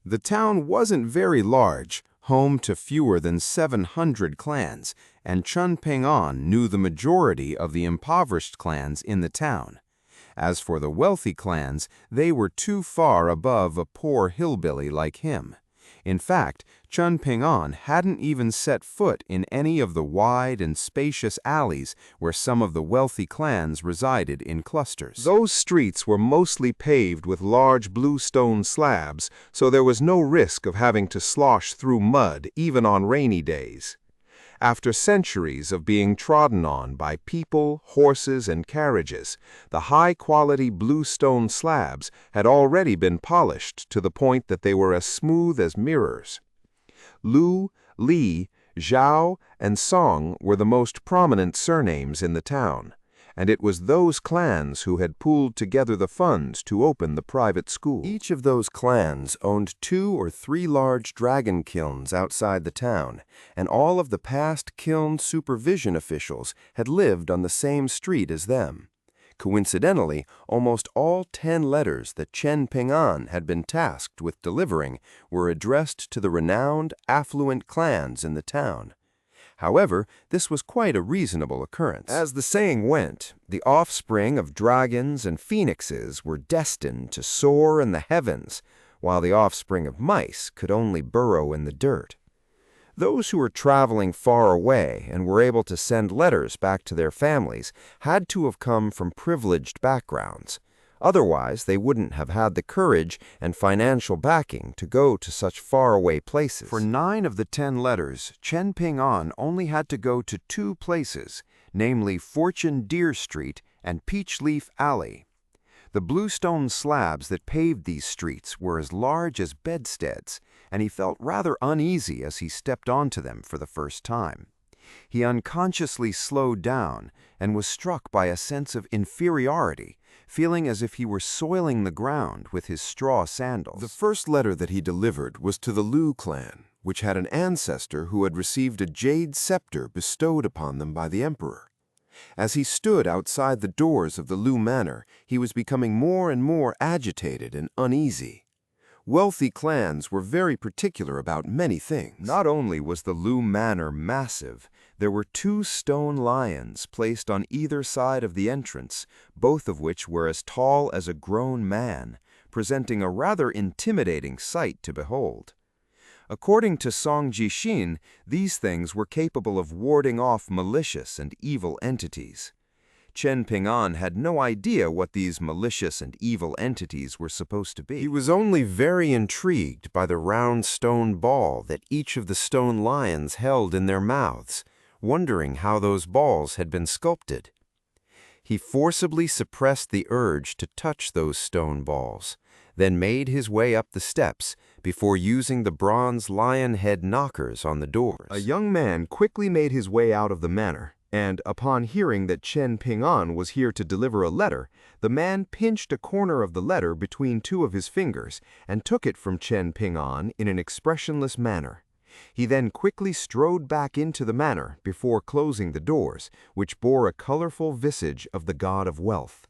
The town wasn't very large, home to fewer than 700 clans, and Chun Ping-an knew the majority of the impoverished clans in the town. As for the wealthy clans, they were too far above a poor hillbilly like him. In fact, Chun Ping-an hadn't even set foot in any of the wide and spacious alleys where some of the wealthy clans resided in clusters. Those streets were mostly paved with large blue stone slabs, so there was no risk of having to slosh through mud even on rainy days. After centuries of being trodden on by people, horses, and carriages, the high-quality blue stone slabs had already been polished to the point that they were as smooth as mirrors. Lu, Li, Zhao, and Song were the most prominent surnames in the town, and it was those clans who had pooled together the funds to open the private school. Each of those clans owned 2 or 3 large dragon kilns outside the town, and all of the past kiln supervision officials had lived on the same street as them. Coincidentally, almost all 10 letters that Chun Ping-an had been tasked with delivering were addressed to the renowned, affluent clans in the town. However, this was quite a reasonable occurrence. As the saying went, the offspring of dragons and phoenixes were destined to soar in the heavens, while the offspring of mice could only burrow in the dirt. Those who were traveling far away and were able to send letters back to their families had to have come from privileged backgrounds. Otherwise, they wouldn't have had the courage and financial backing to go to such faraway places. For 9 of the 10 letters, Chun Ping-an only had to go to 2 places, namely Fortune Deer Street and Peach Leaf Alley. The bluestone slabs that paved these streets were as large as bedsteads, and he felt rather uneasy as he stepped onto them for the first time. He unconsciously slowed down and was struck by a sense of inferiority, feeling as if he were soiling the ground with his straw sandals. The first letter that he delivered was to the Lu clan, which had an ancestor who had received a jade scepter bestowed upon them by the emperor. As he stood outside the doors of the Lu manor, he was becoming more and more agitated and uneasy. Wealthy clans were very particular about many things. Not only was the Lu manor massive, there were 2 stone lions placed on either side of the entrance, both of which were as tall as a grown man, presenting a rather intimidating sight to behold. According to Song Jixin, these things were capable of warding off malicious and evil entities. Chun Ping-an had no idea what these malicious and evil entities were supposed to be. He was only very intrigued by the round stone ball that each of the stone lions held in their mouths, wondering how those balls had been sculpted. He forcibly suppressed the urge to touch those stone balls, then made his way up the steps before using the bronze lion head knockers on the doors. A young man quickly made his way out of the manor, and upon hearing that Chun Ping-an was here to deliver a letter, the man pinched a corner of the letter between 2 of his fingers and took it from Chun Ping-an in an expressionless manner. He then quickly strode back into the manor before closing the doors, which bore a colorful visage of the god of wealth.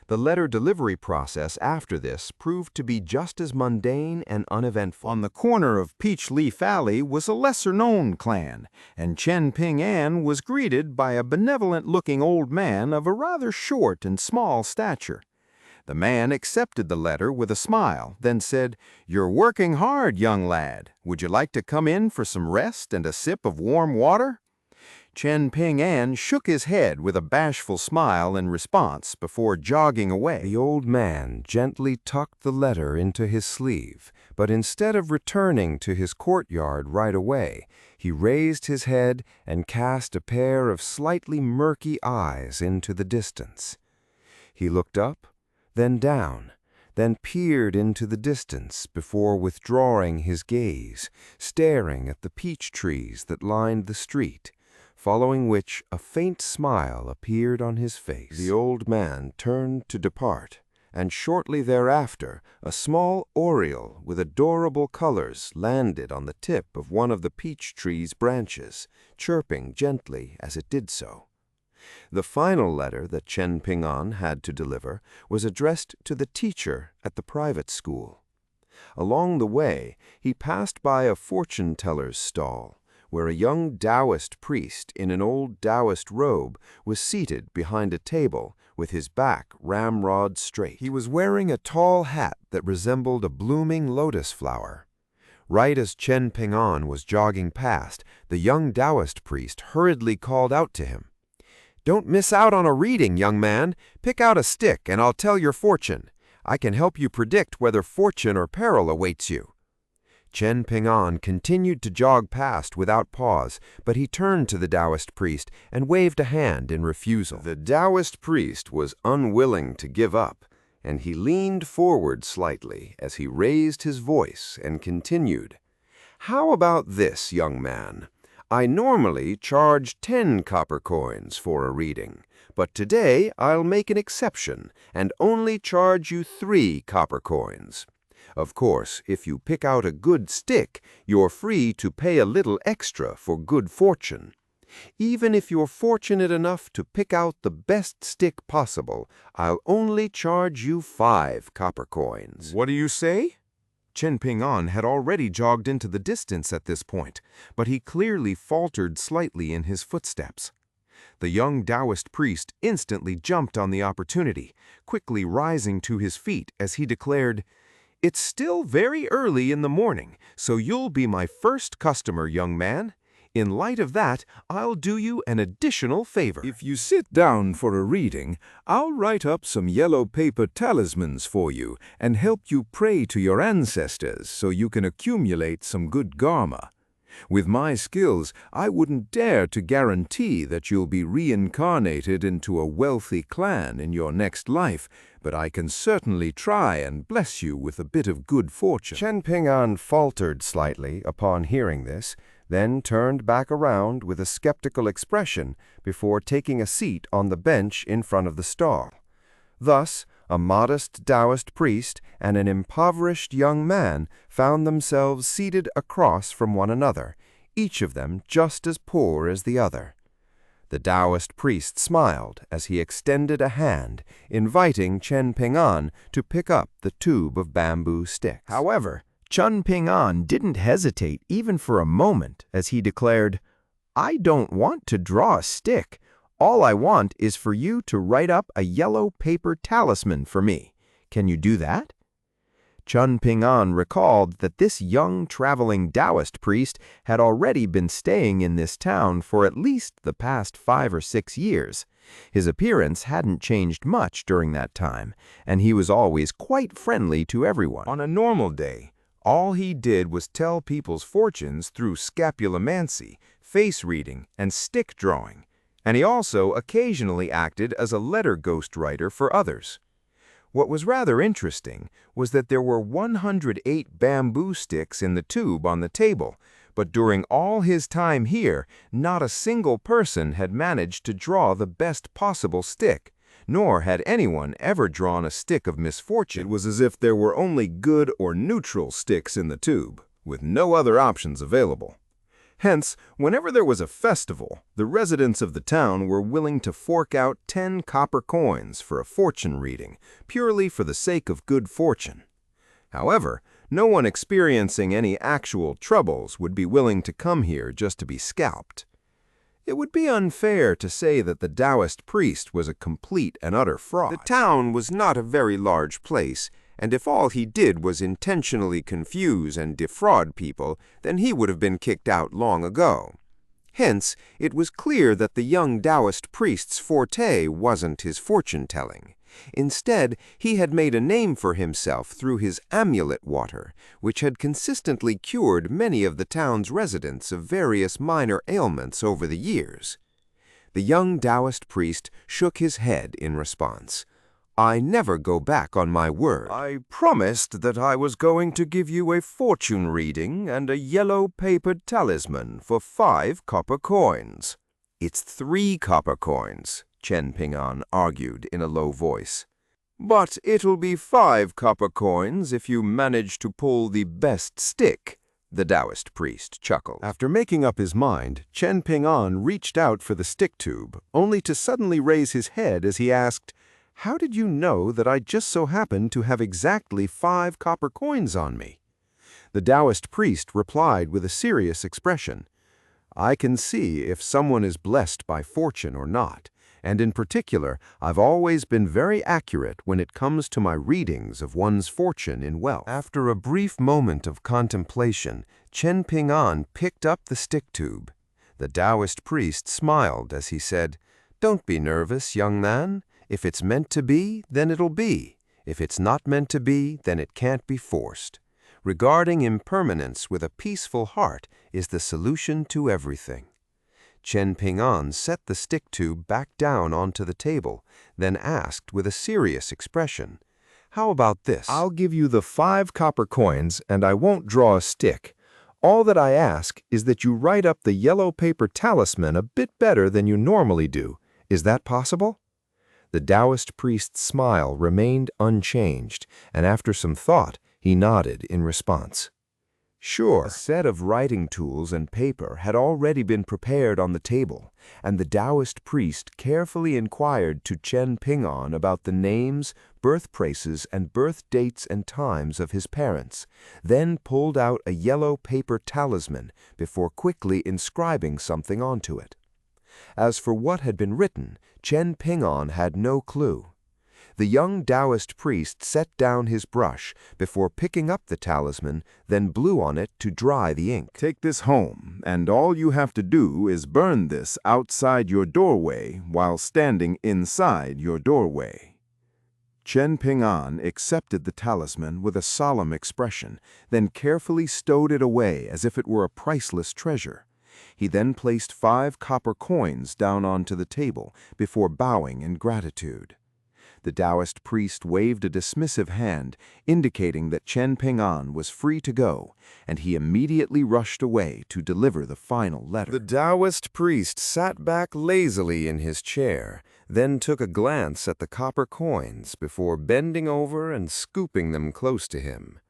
The letter delivery process after this proved to be just as mundane and uneventful. On the corner of Peach Leaf Alley was a lesser-known clan, and Chun Ping-an was greeted by a benevolent-looking old man of a rather short and small stature. The man accepted the letter with a smile, then said, "You're working hard, young lad. Would you like to come in for some rest and a sip of warm water?" Chun Ping-an shook his head with a bashful smile in response before jogging away. The old man gently tucked the letter into his sleeve, but instead of returning to his courtyard right away, he raised his head and cast a pair of slightly murky eyes into the distance. He looked up, then down, then peered into the distance before withdrawing his gaze, staring at the peach trees that lined the street, following which a faint smile appeared on his face. The old man turned to depart, and shortly thereafter a small oriole with adorable colors landed on the tip of one of the peach tree's branches, chirping gently as it did so. The final letter that Chun Ping-an had to deliver was addressed to the teacher at the private school. Along the way, he passed by a fortune-teller's stall, where a young Taoist priest in an old Taoist robe was seated behind a table with his back ramrod straight. He was wearing a tall hat that resembled a blooming lotus flower. Right as Chen Ping'an was jogging past, the young Taoist priest hurriedly called out to him, "Don't miss out on a reading, young man. Pick out a stick and I'll tell your fortune. I can help you predict whether fortune or peril awaits you." Chen Ping'an continued to jog past without pause, but he turned to the Taoist priest and waved a hand in refusal. The Taoist priest was unwilling to give up, and he leaned forward slightly as he raised his voice and continued, "How about this, young man? I normally charge 10 copper coins for a reading, but today I'll make an exception and only charge you 3 copper coins. Of course, if you pick out a good stick, you're free to pay a little extra for good fortune. Even if you're fortunate enough to pick out the best stick possible, I'll only charge you 5 copper coins." What do you say? Chen Ping'an had already jogged into the distance at this point, but he clearly faltered slightly in his footsteps. The young Taoist priest instantly jumped on the opportunity, quickly rising to his feet as he declared, "It's still very early in the morning, so you'll be my first customer, young man. In light of that, I'll do you an additional favor. If you sit down for a reading, I'll write up some yellow paper talismans for you and help you pray to your ancestors so you can accumulate some good karma. With my skills, I wouldn't dare to guarantee that you'll be reincarnated into a wealthy clan in your next life, but I can certainly try and bless you with a bit of good fortune." Chen Ping'an faltered slightly upon hearing this, then turned back around with a skeptical expression before taking a seat on the bench in front of the stall. Thus, a modest Taoist priest and an impoverished young man found themselves seated across from one another, each of them just as poor as the other. The Taoist priest smiled as he extended a hand, inviting Chen Ping'an to pick up the tube of bamboo sticks. However, Chen Ping'an didn't hesitate even for a moment as he declared, "I don't want to draw a stick. All I want is for you to write up a yellow paper talisman for me. Can you do that?" Chen Ping'an recalled that this young traveling Taoist priest had already been staying in this town for at least the past 5 or 6 years. His appearance hadn't changed much during that time, and he was always quite friendly to everyone. On a normal day, all he did was tell people's fortunes through scapulomancy, face reading, and stick drawing, and he also occasionally acted as a letter ghostwriter for others. What was rather interesting was that there were 108 bamboo sticks in the tube on the table, but during all his time here, not a single person had managed to draw the best possible stick, nor had anyone ever drawn a stick of misfortune. It was as if there were only good or neutral sticks in the tube, with no other options available. Hence, whenever there was a festival, the residents of the town were willing to fork out 10 copper coins for a fortune reading, purely for the sake of good fortune. However, no one experiencing any actual troubles would be willing to come here just to be scalped. It would be unfair to say that the Taoist priest was a complete and utter fraud. The town was not a very large place, and if all he did was intentionally confuse and defraud people, then he would have been kicked out long ago. Hence, it was clear that the young Taoist priest's forte wasn't his fortune-telling. Instead, he had made a name for himself through his amulet water, which had consistently cured many of the town's residents of various minor ailments over the years. The young Taoist priest shook his head in response. "I never go back on my word. I promised that I was going to give you a fortune reading and a yellow papered talisman for 5 copper coins." "It's 3 copper coins," Chen Ping'an argued in a low voice. "But it'll be 5 copper coins if you manage to pull the best stick," the Taoist priest chuckled. After making up his mind, Chen Ping'an reached out for the stick tube, only to suddenly raise his head as he asked, How did you know that I just so happened to have exactly 5 copper coins on me?" The Taoist priest replied with a serious expression. "I can see if someone is blessed by fortune or not, and in particular, I've always been very accurate when it comes to my readings of one's fortune in wealth." After a brief moment of contemplation, Chen Ping-an picked up the stick tube. The Taoist priest smiled as he said, "Don't be nervous, young man. If it's meant to be, then it'll be. If it's not meant to be, then it can't be forced. Regarding impermanence with a peaceful heart is the solution to everything." Chen Ping-an set the stick tube back down onto the table, then asked with a serious expression, "How about this? I'll give you the 5 copper coins and I won't draw a stick. All that I ask is that you write up the yellow paper talisman a bit better than you normally do. Is that possible?" The Taoist priest's smile remained unchanged, and after some thought, he nodded in response. Sure. A set of writing tools and paper had already been prepared on the table, and the Taoist priest carefully inquired to Chen Ping-an about the names, birthplaces, and birth dates and times of his parents, then pulled out a yellow paper talisman before quickly inscribing something onto it. As for what had been written, Chen Ping-an had no clue. The young Taoist priest set down his brush before picking up the talisman, then blew on it to dry the ink. "Take this home, and all you have to do is burn this outside your doorway while standing inside your doorway." Chen Ping-an accepted the talisman with a solemn expression, then carefully stowed it away as if it were a priceless treasure. He then placed 5 copper coins down onto the table before bowing in gratitude. The Taoist priest waved a dismissive hand, indicating that Chen Ping-an was free to go, and he immediately rushed away to deliver the final letter. The Taoist priest sat back lazily in his chair, then took a glance at the copper coins before bending over and scooping them close to him.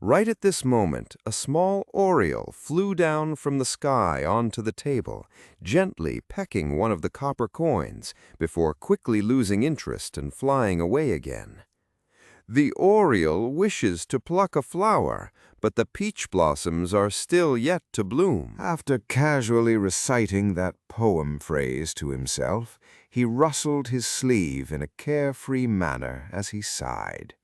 Right at this moment, a small oriole flew down from the sky onto the table, gently pecking one of the copper coins before quickly losing interest and flying away again. "The oriole wishes to pluck a flower, but the peach blossoms are still yet to bloom." After casually reciting that poem phrase to himself, he rustled his sleeve in a carefree manner as he sighed.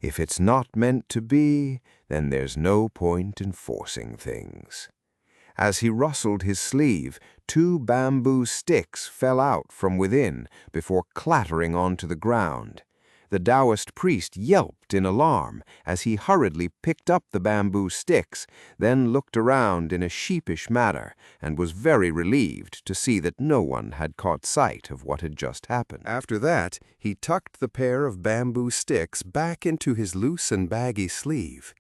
If it's not meant to be, then there's no point in forcing things. As he rustled his sleeve, 2 bamboo sticks fell out from within before clattering onto the ground. The Taoist priest yelped in alarm as he hurriedly picked up the bamboo sticks, then looked around in a sheepish manner and was very relieved to see that no one had caught sight of what had just happened. After that, he tucked the pair of bamboo sticks back into his loose and baggy sleeve.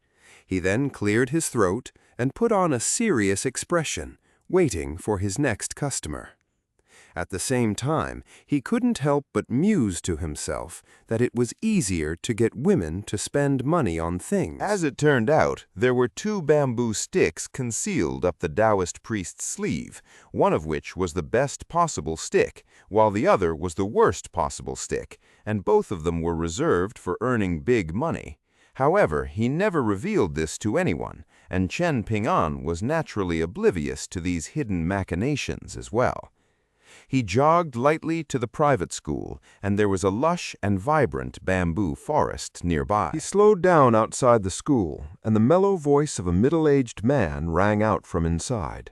He then cleared his throat and put on a serious expression, waiting for his next customer. At the same time, he couldn't help but muse to himself that it was easier to get women to spend money on things. As it turned out, there were 2 bamboo sticks concealed up the Taoist priest's sleeve, one of which was the best possible stick, while the other was the worst possible stick, and both of them were reserved for earning big money. However, he never revealed this to anyone, and Chen Ping-an was naturally oblivious to these hidden machinations as well. He jogged lightly to the private school, and there was a lush and vibrant bamboo forest nearby. He slowed down outside the school, and the mellow voice of a middle-aged man rang out from inside.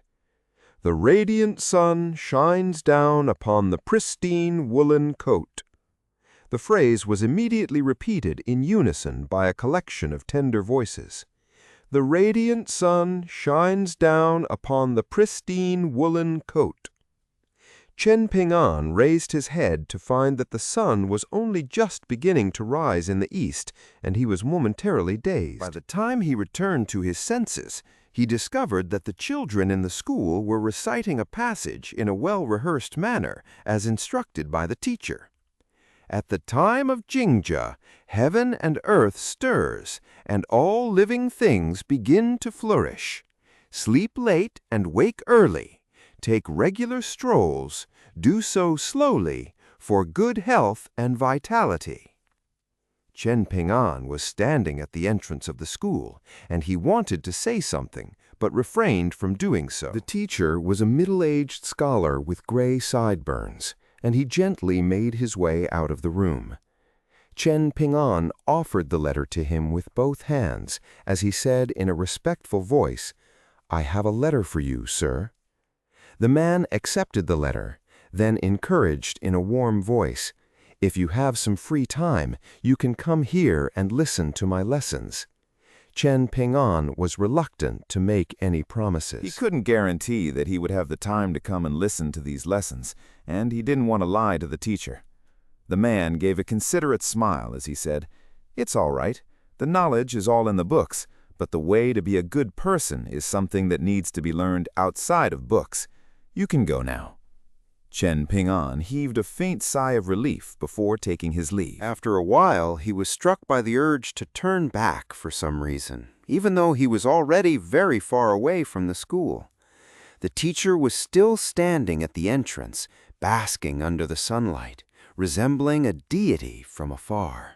"The radiant sun shines down upon the pristine woolen coat." The phrase was immediately repeated in unison by a collection of tender voices. "The radiant sun shines down upon the pristine woolen coat." Chen Ping-an raised his head to find that the sun was only just beginning to rise in the east, and he was momentarily dazed. By the time he returned to his senses, he discovered that the children in the school were reciting a passage in a well-rehearsed manner, as instructed by the teacher. "At the time of Jingja, heaven and earth stirs, and all living things begin to flourish. Sleep late and wake early. Take regular strolls, do so slowly, for good health and vitality. Chen Ping-an was standing at the entrance of the school, and he wanted to say something, but refrained from doing so. The teacher was a middle-aged scholar with gray sideburns, and he gently made his way out of the room. Chen Ping-an offered the letter to him with both hands, as he said in a respectful voice, "I have a letter for you, sir." The man accepted the letter, then encouraged in a warm voice, "If you have some free time, you can come here and listen to my lessons." Chen Ping-an was reluctant to make any promises. He couldn't guarantee that he would have the time to come and listen to these lessons, and he didn't want to lie to the teacher. The man gave a considerate smile as he said, "It's all right. The knowledge is all in the books, but the way to be a good person is something that needs to be learned outside of books. You can go now." Chen Ping-an heaved a faint sigh of relief before taking his leave. After a while, he was struck by the urge to turn back for some reason, even though he was already very far away from the school. The teacher was still standing at the entrance, basking under the sunlight, resembling a deity from afar.